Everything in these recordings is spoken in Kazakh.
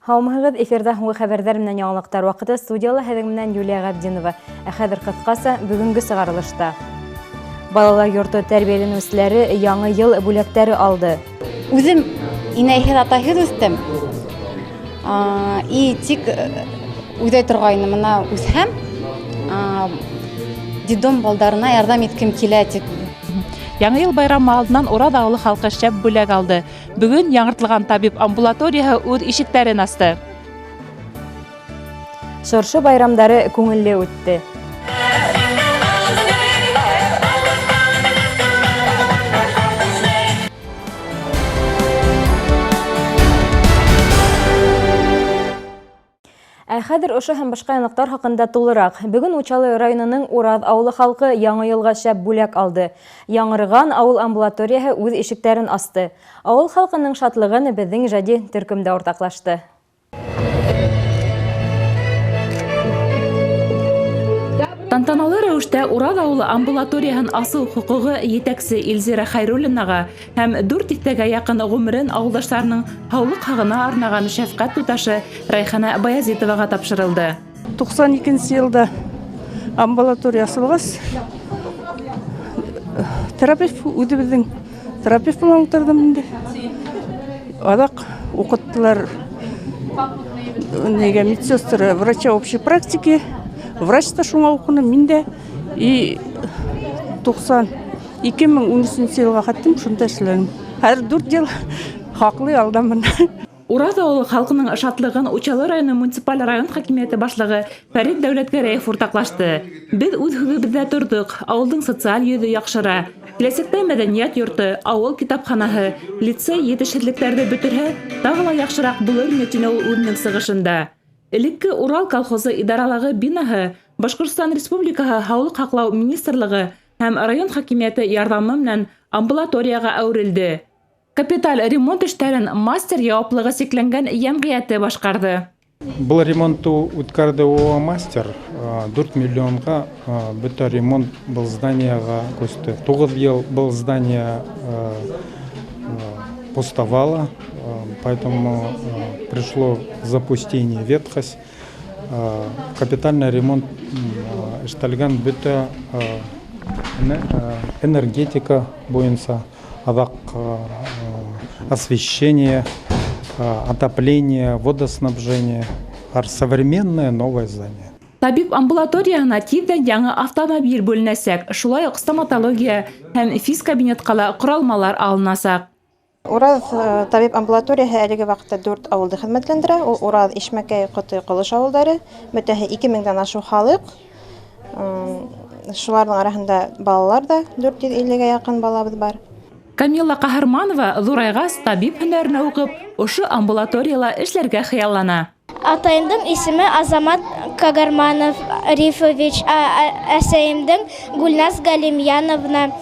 Һаумыһығыҙ, эфирда һуңғы хәбәрҙәр менән яңылыҡтар ваҡыты, студияла һеҙҙең менән Юлия Ғабдинова. Хәҙер ҡыҫҡаса бөгөнгө сығарылышта. Балалар йорто тәрбиәләнеүселәре яңы йыл бүләктәре алды. Үзем инәйһеҙ, атайһыҙ үҫтем. Тик үҙәй торғайны мына үҫһәм, детдом балдарына ярҙам иткем килә тик. Яңы йыл байрамы алдынан Урал ауылы халҡы шәп бүләк алды. Бөгөн яңыртылған табип амбулаторияһы үҙ ишектәрен асты. Шыршы байрамдары күңелле үтте. Хәҙер ошо һәм башҡа яңылыҡтар хаҡында тулыраҡ. Бөгөн Учалы районының Урал ауылы халҡы яңы йылға шәп бүләк алды. Яңырған ауыл амбулаторияһы үҙ ишектәрен асты. Ауыл халҡының шатлығын беҙҙең ижади төркөмдә уртаҡлашты. Тантаналы рәүештә Урал ауылы амбулаторияһын асыу хоҡуғы етәксе Илзира Хәйруллинаға һәм 400-гә яҡын ғүмерен ауылдаштарының һаулыҡ һағына арнаған шәфҡәт туташы Райхана Баязитоваға тапшырылды. 92 йылда амбулатория асылғас, терапевт үҙебеҙҙең терапевт булан ултырҙым инде. Аҙаҡ уҡыттылар медсестры, врача общей практики. Врач та шуңа уҡыны, мин дә 2013 йылға хаттым, шунда эшләнем. Хәҙер 4 йыл хаҡлы алдамын. Урал ауылы халҡының шатлығын Учалы районы муниципаль район хакимиәте башлығы Фәрит Дәүләтгәрәев уртаҡлашты. Беҙ үҙ һүҙебеҙҙә торҙоҡ, ауылдың социаль йөҙө яҡшыра. Киләсәктә мәҙәниәт йорто, ауыл китапханаһы, лицей етешһеҙлектәрҙе бөтөрһә, тағы ла яҡшыраҡ булыр ине, тине ул үҙенең сығышында. Элекке Урал колхозы идаралағы бинаһы Башҡортостан Республикаһы Һаулыҡ һаҡлау министрлығы һәм район хакимиәте ярҙамы менән амбулаторияға әүерелде. Капиталь ремонт эштәрен мастер яуаплығы сикләнгән йәмғиәте башҡарҙы. Был ремонтты үткәрҙе мастер. 4 миллионға бөтә ремонт был зданияға күсте. 9 йыл был здание пустовало, поэтому пришло запустение, ветхость. Капитальный ремонт эштәлгән бөтә энергетика буйынса, аҙаҡ освещение, отопление, водоснабжение, современное новое здание. Табип амбулаторияһына тиҙҙән яңы автомобиль бүленәсәк, шулай уҡ стоматология һәм физкабинетҡа ҡоралмалар алынасаҡ. Урал табип амбулаторияһы әлеге ваҡытта 4 ауылды хеҙмәтләндерә. Ул Урал, Ишмәкәй, Ҡоты, Ҡолош ауылдары. Бөтәһе 2000-дән ашу халыҡ. Шуларҙың араһында балалар да 450-гә яҡын балабыҙ бар. Камила Ҡаһарманова ҙурайғас табип һөнәренә уҡып, ошо амбулаторияла эшләргә хыяллана. Атайымдың исеме Азамат Кагарманов Рифович, әсәйемдең Гүлназ Галимьяновна.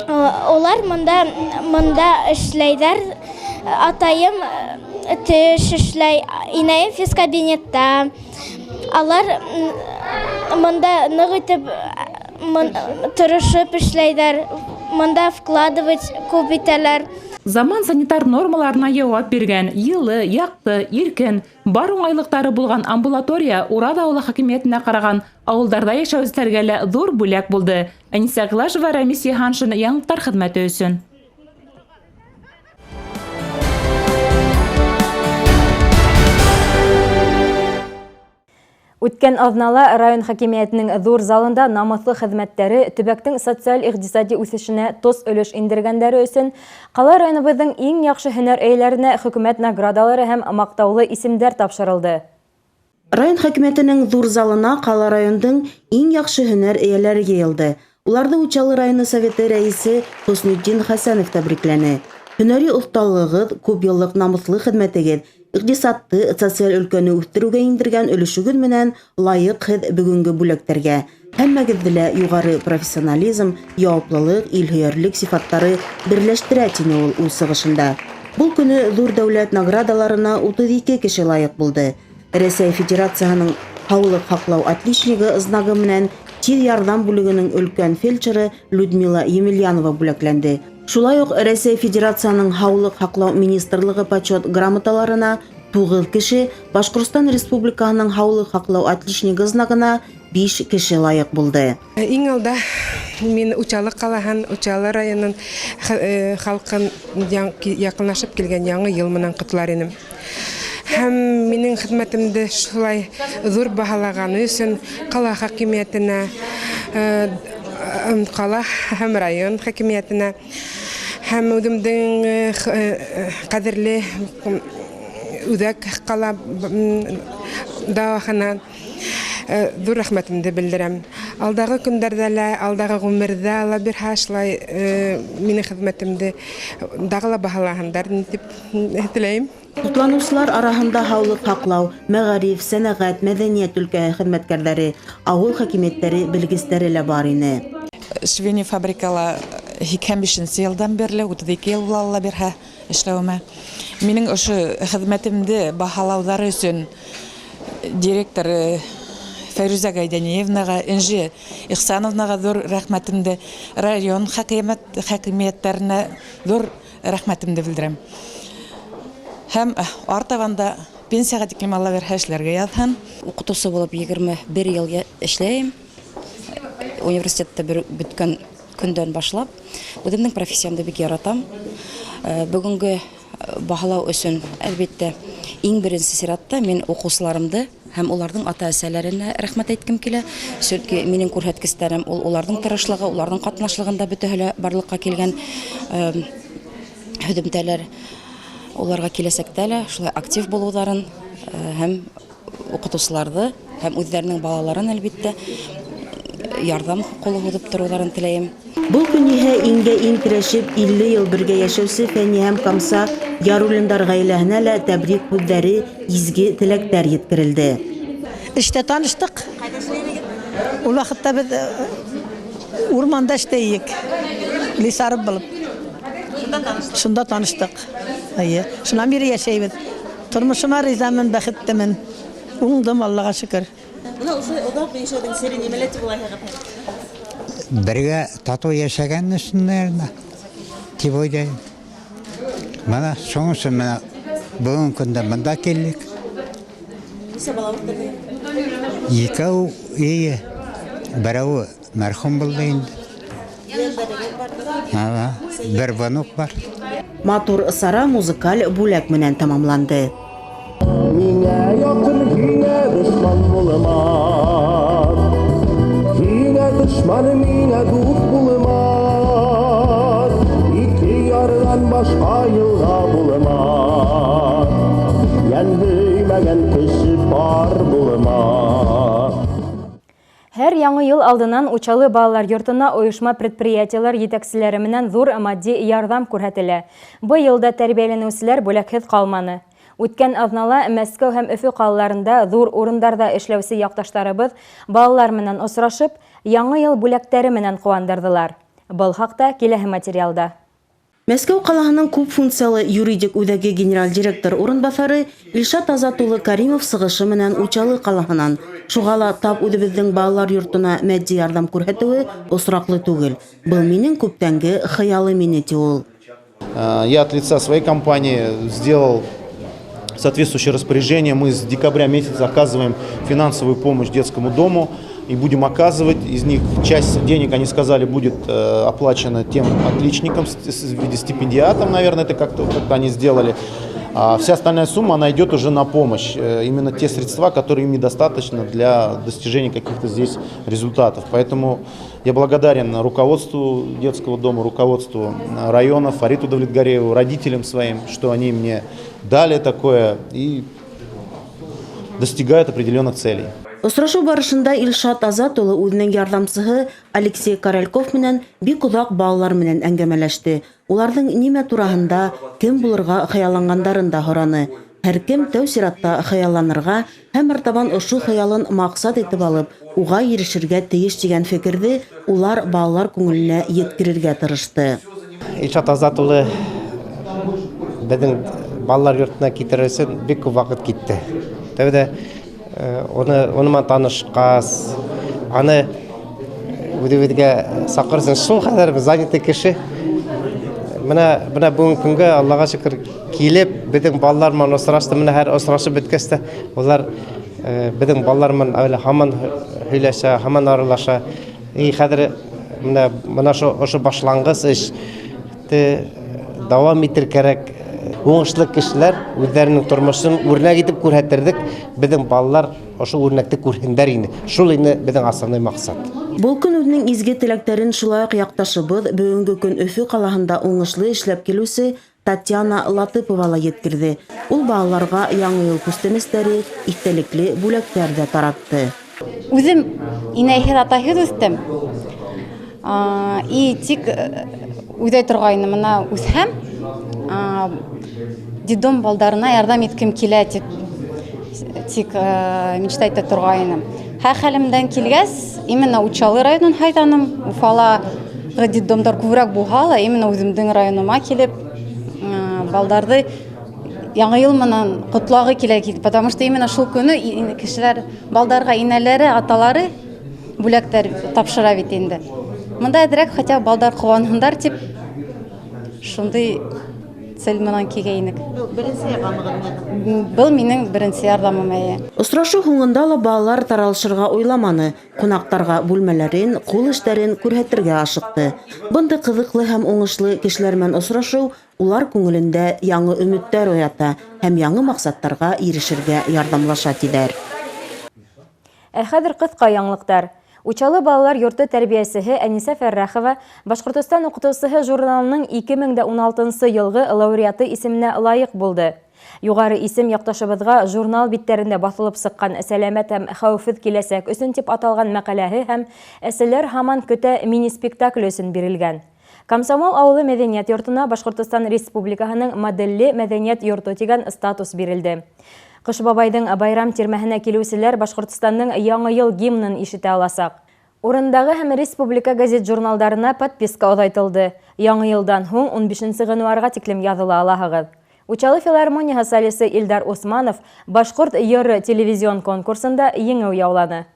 Олар мында эшләйҙәр. Атайым төш эшләй, инәйем физкабинетта. Алар мында ныҡ итеп тырышып эшләйҙәр. Мында вкладывать күп итәләр. Заман санитар нормаларына яуап биргән, йылы, яҡты, иркен, бар уңайлыҡтары булған амбулатория Урал ауылы хакимиәтенә ҡараған ауылдарҙа йәшәүселәргә лә ҙур бүләк булды. Әнисә Глажева, Рәмис Йыһаншин, яңылыҡтар хеҙмәте өсөн. Үткән аҙнала район хакимиәтенең ҙур залында намыҫлы хеҙмәттәре төбәктең социаль-иҡтисади үҫешенә тос өлөш индергәндәре өсөн ҡала районыбыҙҙың иң яҡшы һөнәр эйәләренә хөкүмәт наградалары һәм маҡтаулы исемдәр тапшырылды. Район хакимиәтенең ҙур залына ҡала райондың иң яҡшы һөнәр эйәләре йыйылды. Уларҙы Учалы районы советы рәйесе Хөснетдин Хәсәнов тәбрикләне. Һөнәри оҫталығыҙ, күп йыллыҡ намыҫлы хеҙмәтегеҙ, иҡтисадты, социаль өлкәне үҫтереүгә индергән өлөшөгөҙ менән лайыҡ һеҙ бөгөнгө бүләктәргә. Һәммәгеҙҙе лә юғары профессионализм, яуаплылыҡ, илһөйәрлек сифаттары берләштерә, тине ул үҙ сығышында. Был көнө ҙур дәүләт наградаларына 32 кеше лайыҡ булды. Рәсәй Федерацияһының һаулыҡ һаҡлау отличнигы знагы менән тиҙ ярҙам бүлегенең өлкән фельдшеры Людмила Емельянова бүләкләнде. Шулай уҡ Рәсәй Федерацияның һаулыҡ һаҡлау министрлығы почет грамоталарына 9 кеше, Башкортстан Республиканың һаулык һаклау отличнигы знагына 5 кеше лайык булды. Иң алда мен Учалы калаһын, Учалы районын халкын якынлашып килгән яңа ел менән котлар идем. Һәм минең хезмәтемде шулай зур баһалаганы өчен кала хакимиятенә, кала һәм район хакимиятенә һәм үземнең кадерле үҙәк кала дәвахана зур рәхмәтемде белдерәм. Алдагы көндәрдә лә, алдагы гомердә ла бер хашлай минең хезмәтемде дагыла баһалаһындар дип теләйм. Тупланучылар арасында һаулык һаклау, мәгариф, сәнәгать, мәдәният өлкәһе хезмәткәрләре, авыл хакимияттәре белгечләре лә бар ине. Швейный фабрикала 25 елдан бирле 32 ел була бирһә эшләвемә. Минең ошо хезмәтемде баһалаулары өчен директор Фәрүзә Гайданиевнага, Инжи Ихсановнага зур рәхмәтемде, район хакимиятләренә зур рәхмәтемде белдерәм. Һәм артабанда пенсияга тиклем Алла бирһә эшләргә язһын. Укытучы булып 21 ел эшләйм. Университетта бөткән көндән башлап, үземнең профессиямды бик яратам. Бүгенге баһалау өчен әлбәттә иң беренче сиратта мин укучыларымды һәм уларның ата-әсәләренә рәхмәт әйткем килә. Чөнки минең күрһәткечләрем уларның тырышлыгы, уларның катнашлыгында бөтәһе барлыкка килгән һөдемтәләр. Уларга киләсәктә лә шулай актив булуларын һәм укытучыларны һәм үзләренең балаларын әлбәттә ярдәм кулы һуҙып торуларын теләйем. Бұл күнеһе иңгә иң тирешеп 50 ел бергә яшәүсе Фәни һәм Камса Ярулиндар гаиләһенә лә тәбрик һүҙҙәре, изге теләктәр еткерелде. Эштә таныштык. Ул вакытта без урманда эшләйек. Лесарып булып. Шунда таныштык. Шуннан бери яшәйбез. Тормышыма ризамын, бәхеттемен. Уңдым, Аллага шөкер. Бергә тату яшәгән өчен дип уйлыйм. Менә шуңсы менә бүген көндә монда килдек. Икәү берәү мәрхүм булды инде. Бер внук бар. Матур сара музыкаль бүләк менән тамамланды. Миңа якын һиңа дошман булмас. Һиңа дошман миңа дуст булмас. Ике ярдан башка юлга булмас. Янбыймаган кеше бар булмас. Һәр яңы ел алдынан Учалы балалар йортына оешма предприятиялар етәкселәре менән зур матди ярдәм күрһәтелә. Бу елда тәрбияләнүселәр бүләкһез калманы. Үткән аҙнала Мәскәү һәм Өфө ҡалаларында ҙур урындарҙа эшләүсе яҡташтарыбыҙ балалар менән осрашып, яңы йыл бүләктәре менән ҡыуандырҙылар. Был хаҡта киләһе материалда. Мәскәү ҡалаһының күп функциялы юридик үҙәге генераль директор урынбаҫары Илшат Азат улы Каримов сығышы менән Учалы ҡалаһынан. Шуға ла тап үҙебеҙҙең балалар йортона матди ярҙам күрһәтеүе осраҡлы түгел. Был минең күптәнге хыялым ине, ти ул. Я от лица своей компании сделал соответствующее распоряжение. Мы с декабря месяца оказываем финансовую помощь детскому дому и будем оказывать. Из них часть денег, они сказали, будет оплачена тем отличникам в виде стипендиатов, наверное, это как-то они сделали. А вся остальная сумма, она идет уже на помощь. Именно те средства, которые им недостаточно для достижения каких-то здесь результатов. Поэтому я благодарен руководству детского дома, руководству района, Фариту Давлетгарееву, родителям своим, что они мне дали такое и достигают определенных целей. Осрашу барышында Илшат Азат улы үҙенең ярҙамсыһы Алексей Корольков менән бик оҙаҡ балалар менән әңгәмәләште. Уларҙың нимә тураһында, кем булырға хыялланғандарын да һораны. Һәр кем тәү сиратта хыялланырға һәм артабан ошо хыялын маҡсат итеп алып, уға ирешергә тейеш дигән фекерҙе улар балалар күңеленә еткерергә тырышты. Илшат Азат улы беҙҙең балалар йортона китер өсөн бик күп ваҡыт китте. Тәүҙә онымен танышҡас, аны үҙебеҙгә саҡырсын, шул хәҙер занятый кеше. Менә бүгенге көнгә Аллага шөкер килеп, безнең балалар менә осрашты, менә һәр осрашып беткәстә, алар безнең балалар менә әле һаман һөйләшә, һаман аралаша. И хәзер менә ошо башлангыч эште дәвам итер кирәк. Уңышлы кешеләр үзләренең тормышын үрнәк итеп күрһәттердек. Безнең балалар ошо үрнәкте күрһендәр инде. Шул инде безнең асылы максат. Бұл күн үзенең изге теләкләрен шулай ук якташыбыз бүгенге көн Өфө калаһында уңышлы эшләп килүче Татьяна Латыпова yetkirdi. Ул балаларга яңа ел күстәнәчләре, истәлекле бүләкләр дә таратты. Үзем инәйһез атаһыз үстем. И тик үдә торгайны менә үсһәм, детдом балдарына ярдәм иткем килә тик мечтайта торгайным. Һәр хәлемдән килгәс, именно Учалы районын хайданым. Уфала детдомдар күбрәк булһа, именно үземнең районыма килеп балдарды яңа ел менән котлagы килә, потому что именно шул көне кешеләр балдарга инәләре, аталары бүләктәр тапшыра бит инде. Монда дирәк хотя балдар куанһындар дип шундый цел менән килгәйнек. Был минең беренче ярдәмем әйе. Очрашу һуңында ла балалар таралышырга уйламаны. Кунактарга бүлмәләрен, кул эшләрен күрһәтергә ашыкты. Бындай кызыклы һәм уңышлы кешеләр белән очрашу улар күңелендә яңа өметтәр уята һәм яңа максаттарга ирешергә ярдәмлаша диләр. Хәзер кыска яңлыктар. Учалы балалар йорты тәрбиясеһе Әниса Фәррәхова Башкортстан укытучысы журналының 2016 елгы лауреаты исеменә лайык булды. Югары исем якташыбызга журнал биттәрендә басылып сыккан «Сәламәт һәм хәүефсез киләсәк өчен» дип аталган мәкаләһе һәм «Әселәр һаман көтә» мини-спектакль өчен бирелгән. Комсомол авылы мәдәният йортына Башкортстан Республикаһының модельле мәдәният йорты дигән статус бирелде. Кыш бабайдың байрам тирмәһенә килүселәр Башкортстанның яңа ел гимнын ишетә аласак. Урындагы һәм республика газет-журналдарына подписка озайтылды. Яңа елдан һуң 15 гыйнварга тиклем языла алаһыгыз. Учалы филармонияһы солисты Илдар Усманов Башкорт йыры телевизион конкурсында еңү яулады.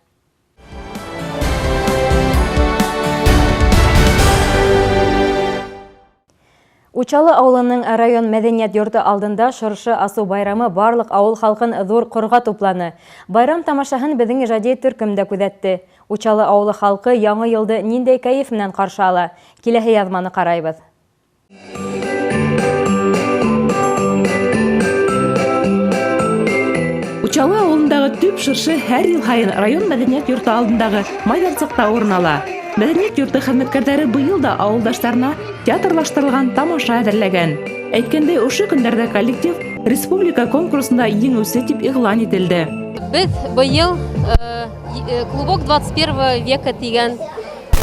Учалы авылының район мәдәният йорты алдында шыршы асу байрамы барлык авыл халкын зур корга тупланы. Байрам тамашаһын безнең ижади төркем дә күзәтте. Учалы авылы халкы яңа елды ниндәй кайф менән каршы ала? Киләһе язманы карайбыз. Учалы авылындагы төп шыршы һәр ел һайын район мәдәният йорты алдындагы майданчыкта урын ала. Мәдәният йорты хезмәткәрләре быел да авылдашларына театрлаштырылган тамаша әзерләгән. Әйткәндәй, ошо көндәрдә коллектив республика конкурсында еңүче дип игълан ителде. Без быел клубок 21 века дигән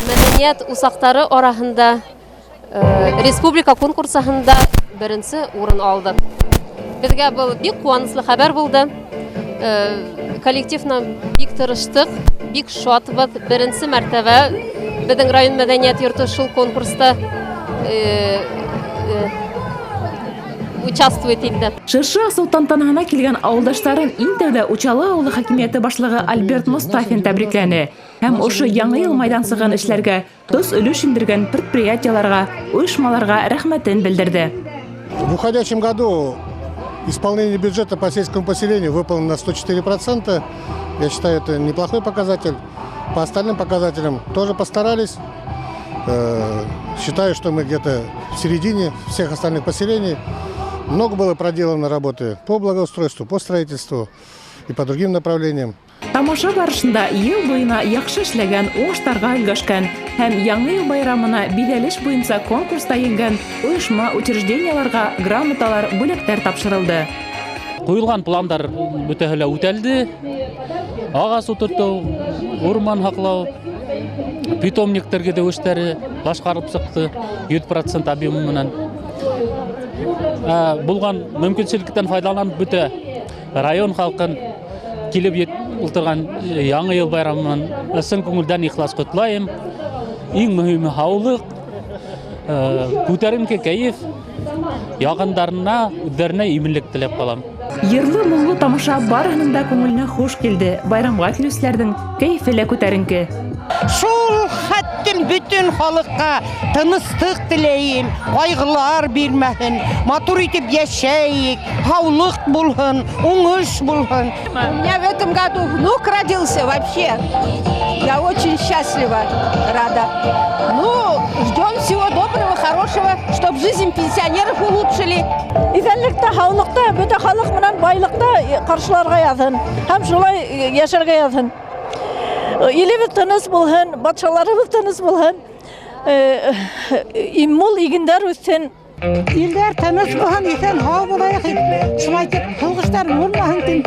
мәдәният усактары арасында республика конкурсында беренче урын алдык. Безгә бу бик куанычлы хәбәр булды. Коллективна бик тырыштык, бик шатбыз. Беренче мәртәбә безнең район мәдәният йорты шул конкурста участвует инде. Шыршы асу тантанаһына килгән авылдашларын иң тәүдә Учалы авылы хакимияте башлыгы Альберт Мустафин тәбрикләне һәм ошо яңа ел майдансыгын эшләргә тос өлеш индергән предприятиеларга, оешмаларга рәхмәтен белдерде. В уходящем году исполнение бюджета по сельскому поселению выполнено на 104%. Я считаю, это неплохой показатель. По остальным показателям тоже постарались. Считаю, что мы где-то в середине всех остальных поселений. Много было проделано работы по благоустройству, по строительству и по другим направлениям. Тамаша барышында ел буена яхшы эшләгән, уңыштарга өлгәшкән һәм яңа ел байрамына биҙәлеш буенча конкурста еңгән оешма учреждениеларга грамоталар, бүләктәр тапшырылды. Куелган пландар бөтәһе лә үтәлде. Агас утырту, урман һаклау, питомниктәргә дә эшләре башкарып сыкты 100% объемы менән. Булган мөмкинчелектән файдаланып бөтә район халкын килеп ултырган яңа ел байрамын ысын күңелдән ихлас котлайым. Иң мөһиме һаулык, күтәренке кәеф, якындарына, үҙҙәренә иминлек теләп калам. Йырлы мұңлы тамаша барының да көңіліне хош келді. Байрамға келушілердің кәйфі лә көтәріңкі. Шул хәттен бүтін халыққа тыныстық тілейім, қайғылар бермәһен, матур итеп яшәйік, хаулық булһын, уңыш булһын. У меня в этом году внук родился вообще. Я очень счастлива, рада. Ну, ждем всего доброго, хорошего, чтобы жизнь пенсионеров улучшили. Исәнлектә, хаулыкта, бөтә халык менән байлыкта каршыларга язын. Һәм шулай яшәргә язын. Илебез тыныс булһын, батшаларыбыз тыныс булһын. Иммул игендәр үссен. Илдәр тыныс булһын, исән һау булайык. Шулай дип, кылгыштар булмаһын.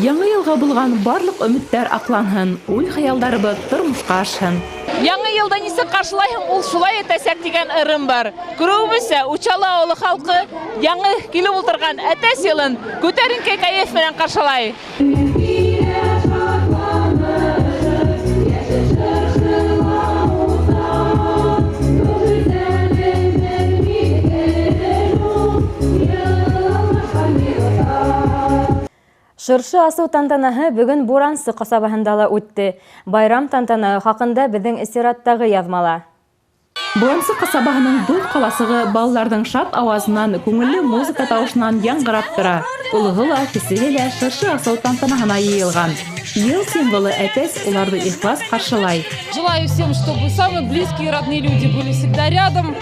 Яңа елга булган барлык өметләр акланһын, уй-хыялдарыбыз тормышка ашһын. Яңа елда нисек каршылайһың, ул шулай итәсәк дигән ырым бар. Күрүебезчә, Учалы авылы халкы яңа килеп утырган әтәс елын күтәренке кайф белән каршылай. Шыршы асу тантанаһы бүгін Бурансы касабаһында ла үтте. Байрам тантанаһы хакында безнең эстираттагы язмала. Бурансы касабаһының дүрт каласыгы балаларның шат авазынан, күңелле музыка тавышынан яңгырап тора. Улыгы ла, кесеге лә шыршы асу тантанаһына йыелган. Ел символы әтәс уларды ихлас каршылай. Желаю всем, чтобы самые близкие и родные люди были всегда рядом,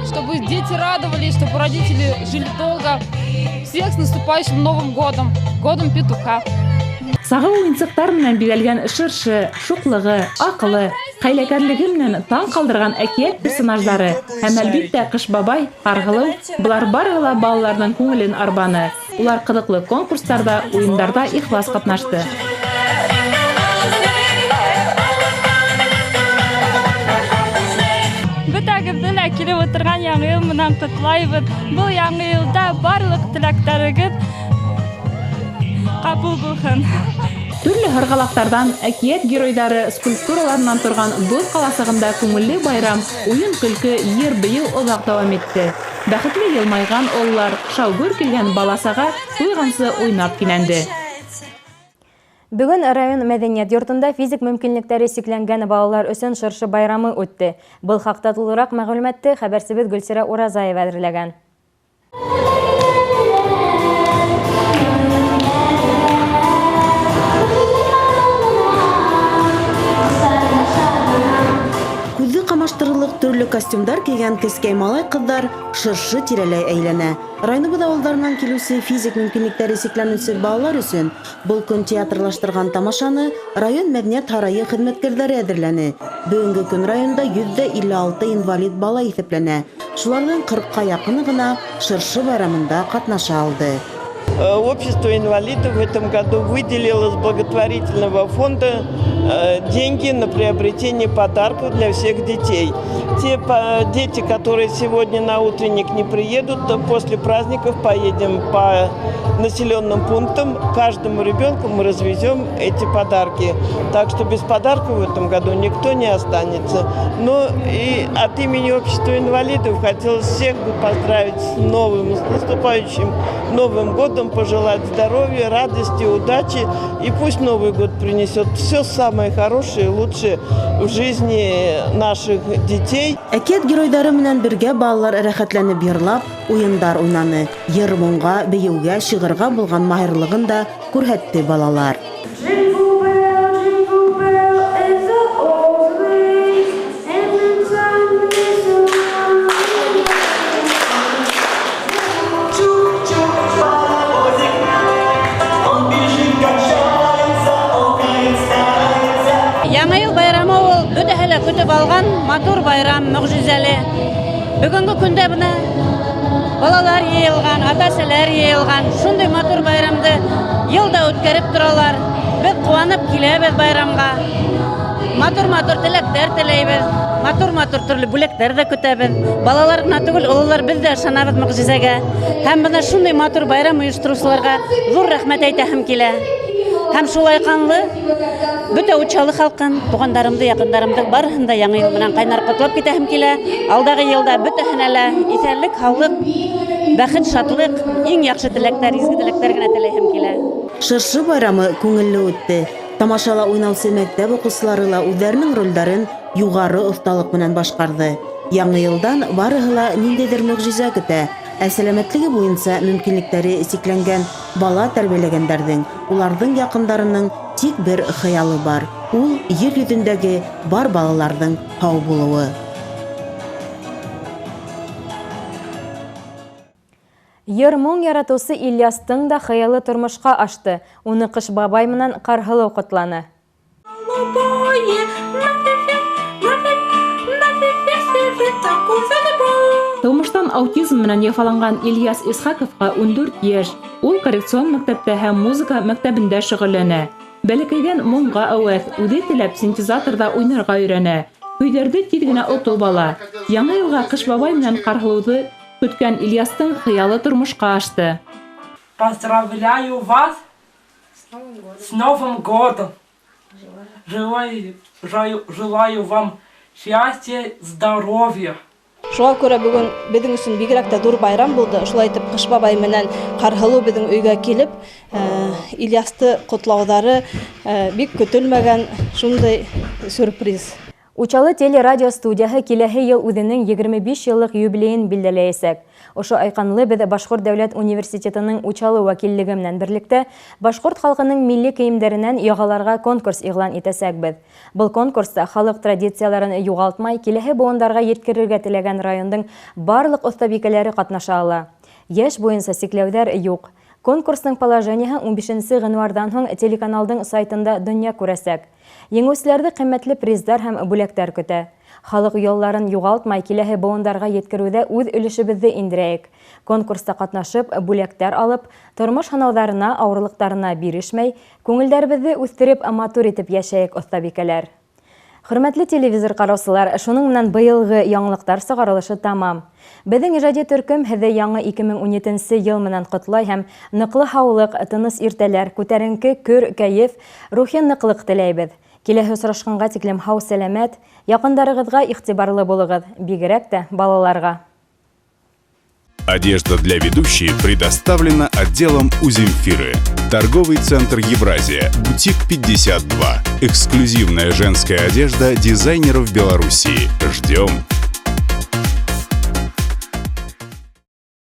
чтобы дети радовались, чтобы родители жили долго. Всех с наступающим Новым годом, годом петуха. Сагы уенсыктар менән бигәлгән шыршы, шуклыгы, акылы, хәйләкәрлеге менән таң калдырган әкият персонажлары һәм әлбиттә Кыш бабай, Аргылы, булар барыгы ла балаларның күңелен арбаны. Улар кызыклы конкурсларда, уеннарда ихлас катнашты. Бүтәгездән килеп утырган яңа ел менән котлайбыз. Бу яңа елда барлык теләкләрегез кабул булсын. Төрле һыргалактардан әкият геройдары скульптураларынан торган Боз каласыгында күңелле байрам, уен көлке, йыр быел озак дәвам итте. Бәхетле елмайган оллар, шаугыр килгән баласага туйгансы уйнап кинәнде. Бүген район мәдәният йортында физик мөмкинлекләре сикләнгән балалар өчен шыршы байрамы үтте. Был хакта тулырак мәгълүматты хәбәрсебез Гөлсирә Уразаева әзерләгән. Күзе камаштырылык төрле костюмдар кигән кескәй малай кызлар шыршы тирәләй әйләнә. Районыбыз авылларыннан килүче физик мөмкинлекләре сикләнүче балалар өчен бул көн театрлаштырган тамашаны район мәдәният һарае хезмәткәрләре әзерләне. Бүгенге көн районда 156 инвалид бала исәпләнә. Шуларның 40-ка якыны гына шыршы байрамында катнаша алды. Общество инвалидов в этом году выделило из благотворительного фонда деньги на приобретение подарков для всех детей. Те дети, которые сегодня на утренник не приедут, то после праздников поедем по населенным пунктам. Каждому ребенку мы развезем эти подарки. Так что без подарков в этом году никто не останется. Но и от имени общества инвалидов хотелось всех бы поздравить с наступающим Новым годом, пожелать здоровья, радости, удачи. И пусть Новый год принесет все самое хорошее и лучшее в жизни наших детей. Әкият геройдары менән бергә балалар рәхәтләнеп йырлап, уендар уйнаны. Йыр-моңга, бейеүгә, шигырьгә булган маһирлыгын да күрһәтте балалар. Яңа ел байрамы ул бөтәһе лә көтеп алган матур байрам, мөгъҗизәле. Бүгенге көндә бына балалар йыелган, ата-әсәләр йыелган. Шундый матур байрамды елда үткәреп торалар. Без куанып киләбез байрамга. Матур-матур теләктәр теләйбез. Матур-матур төрле бүләкләр дә көтәбез. Балалар гына түгел, олылар без дә ышанабыз мөгъҗизәгә. Һәм бына шундый матур байрам оештыручыларга зур рәхмәт әйтәһем килә. Һәм шулай канлы бөтә Учалы халкын, тугандарымды, якындарымды барыһын да яңа ел менән кайнар котлап китәһем килә. Алдагы елда бөтәһенә лә исәнлек, хаулык, бәхет, шатлык, иң яхшы теләктәр, изге теләктәр генә теләһем килә. Шыршы байрамы күңелле үтте. Тамашала уйнаучы мәктәп укучылары ла үзләренең рольләрен югары осталык менән башкарды. Яңа елдан барыһы ла ниндәйдер мөгъҗиза көтә. Ә сәламәтлеге буенча мөмкинлекләре сикләнгән бала тәрбияләгәндәрнең, уларның якындарының тик бер хыялы бар. Ул җир йөзендәге бар балаларның һау булуы. Йыр-моң яратусы Ильястың да хыялы тормышка ашты. Уны Кыш бабай менән Карһылыу котланы. Тумыштан аутизм менән яфаланган Ильяс Исхаковка 14 яшь. Ул коррекцион мәктәптә һәм музыка мәктәбендә шөгыльләнә. Бәләкәйдән моңга әвәз, үзе теләп синтезаторда уйнарга өйрәнә. Көйдәрде тиз генә отып ала. Яңа елга Кыш бабай менән Карһылуды көткән Ильястың хыялы тормышка ашты. Поздравляю вас с Новым годом! Желаю вам счастья, здоровья! Шуңа күрә бүген безнең өчен бигрәк тә зур байрам булды. Шулай итеп Кыш бабай менән Карһылу безнең өйгә килеп, Ильясты котлаудары бик көтелмәгән шундый сюрприз. Учалы телерадио студияһы киләһе ел үҙенең 25 еллык юбилейын билдәләйәсәк. Ошо айканлы беҙ Башҡорт дәүләт университетының Учалы вәкиллеге менән берлектә башҡорт халҡының милли кейемдәренән яғаларға конкурс иғлан итәсәкбеҙ. Был конкурста халыҡ традицияларын юғалтмай, киләһе быуындарға еткерергә теләгән райондың барлыҡ оҫтабикәләре ҡатнаша ала. Йәш буйынса сикләүҙәр юҡ. Конкурсның положениеһы 15 ғинуардан һуң телеканалдың сайтында донъя күрәсәк. Еңеүселәрҙе ҡиммәтле приздар һәм бүләктәр көтә. Халыҡ ялларын юғалтмай, киләһе быуындарға еткереүҙә үҙ өлөшөбөҙҙө индерәйек. Конкурста ҡатнашып, бүләктәр алып, тормош һынауҙарына, ауырлыҡтарына бирешмәй, күңелдәребеҙҙе үҫтереп, матур итеп йәшәйек, оҫтабикәләр. Хөрмәтле телевизор ҡараусылар, шуның менән быйылғы яңылыҡтар сығарылышы тамам. Беҙҙең ижади төркөм һеҙҙе яңы 2017 йыл менән ҡотлай һәм ныҡлы һаулыҡ, тыныс иртәләр, күтәренке көр, кәйеф, рухи ныҡлыҡ теләйбеҙ. Киләһе осрашҡанға тиклем һау сәләмәт, яҡындарығыҙға иғтибарлы булығыҙ, бигерәк тә балаларға. Одежда для ведущей предоставлена отделом Узимфиры. Торговый центр Евразия, бутик 52. Эксклюзивная женская одежда дизайнеров Белоруссии. Ждем!